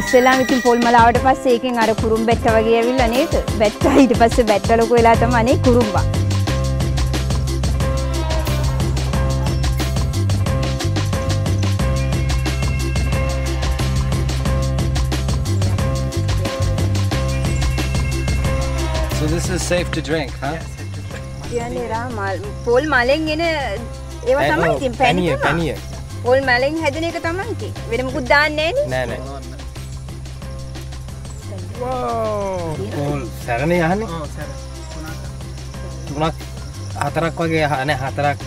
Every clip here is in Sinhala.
ඉස්සෙල්ලාම ඉතින් පොල් මල ආවට පස්සේ ඒකෙන් අර කුරුම් බැට්ට වගේ ඇවිල්ලා නේද? බැට්ටා ඊට පස්සේ බැට්ට ලොකු වෙලා තමයි අනේ කුරුම්බා. So this is safe to drink, huh? කියන්නේ රා පොල් මලෙන් එන ඒවා තමයි ඉතින් පැණිය. පොල් මලෙන් හැදෙන එක තමයි ඉතින්. වෙන මොකුත් දාන්නේ නෑ නේ. Wow. පොල් සරණේ යහන්නේ. ඔව් සර. තුනක් හතරක් වගේ නෑ හතරක්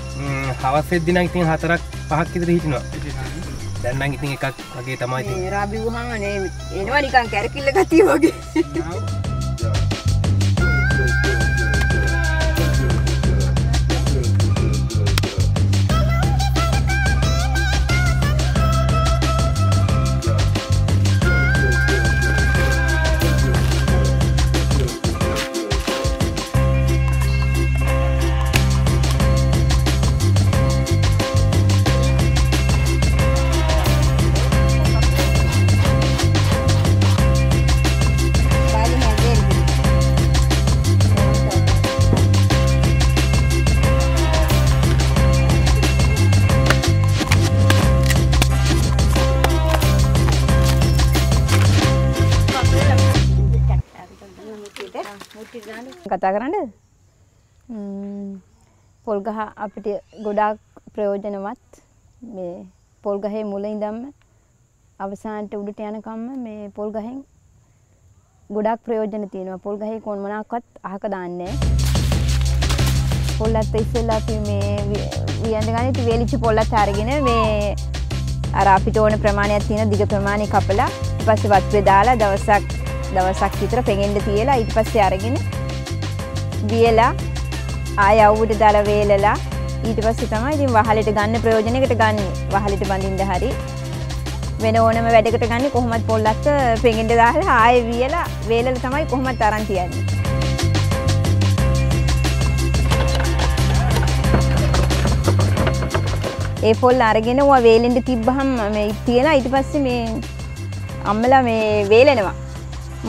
හවස් වෙද්දි නම් ඉතින් හතරක් පහක් විතර හිටිනවා. දැන් නම් ඉතින් එකක් වගේ තමයි ඉතින්. රා බිව්වම නේ එනවා නිකන් කැරකිල්ල ගතිය වගේ. කතා කරන්නද? පොල් ගහ අපිට ගොඩාක් ප්‍රයෝජනවත්. මේ පොල් ගහේ මුල ඉඳන්ම අවසානට උඩට යනකම්ම මේ පොල් ගහෙන් ගොඩාක් ප්‍රයෝජන තියෙනවා. පොල් ගහේ කොන් මොනක්වත් අහක දාන්නේ නැහැ. පොල්ලත් ඉස්සෙල්ලා අපි මේ වියඳ ගන්න ඉතින් වේලිච්ච පොල්ලත් අරගෙන මේ අර අපිට ඕන ප්‍රමාණයක් තියෙන දිග ප්‍රමාණය කපලා ඊට පස්සේ වතුරේ දාලා දවසක් විතර පෙඟෙන්න තියලා ඊට පස්සේ අරගෙන වියලා ආය අවුවට දාලා වේලලා ඊට පස්සේ තමයි ඉතින් වහලෙට ගන්න ප්‍රයෝජනයකට ගන්න. වහලෙට බඳින්න හරි වෙන ඕනම වැඩකට ගන්න කොහොමද පොල්ලත් පෙඟෙන්න දාලා ආය වියලා වේලලා තමයි කොහොමද අරන් තියන්නේ. ඒ පොල් අරගෙන ඔය වේලෙන්න තිබ්බහම මේ තියලා ඊට පස්සේ මේ අම්මලා මේ වේලෙනවා.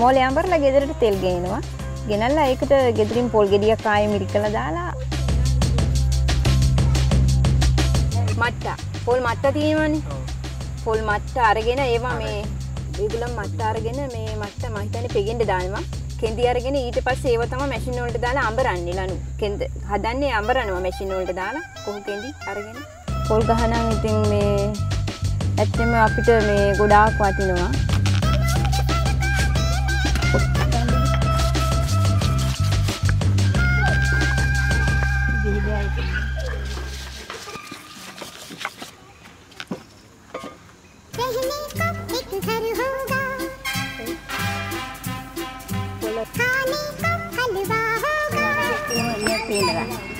මෝලේ අඹරලා ගෙදරට තෙල් ගේනවා. ගෙනල්ලා ඒකට ගෙදරින් පොල් ගෙඩියක් ආයෙ මිරිකලා දාලා මට්ටා පොල් මට්ටා තියෙනවනේ. පොල් මට්ටා අරගෙන ඒවා මේ ඒගොල්ලන් මට්ටා අරගෙන මේ මට්ටා මම හිතන්නේ පෙගෙන්න දානවා. කෙන්දි අරගෙන ඊට පස්සේ ඒව තමයි මැෂින් වලට දාලා අඹරන්නේ ලනු. කෙන්ද හදන්නේ අඹරනවා මැෂින් වලට දාලා කොහොම කෙන්දි අරගෙන. පොල් ගහනම් ඉතින් මේ ඇත්තම අපිට මේ ගොඩාක් වටිනවා. खाने का हलवा होगा।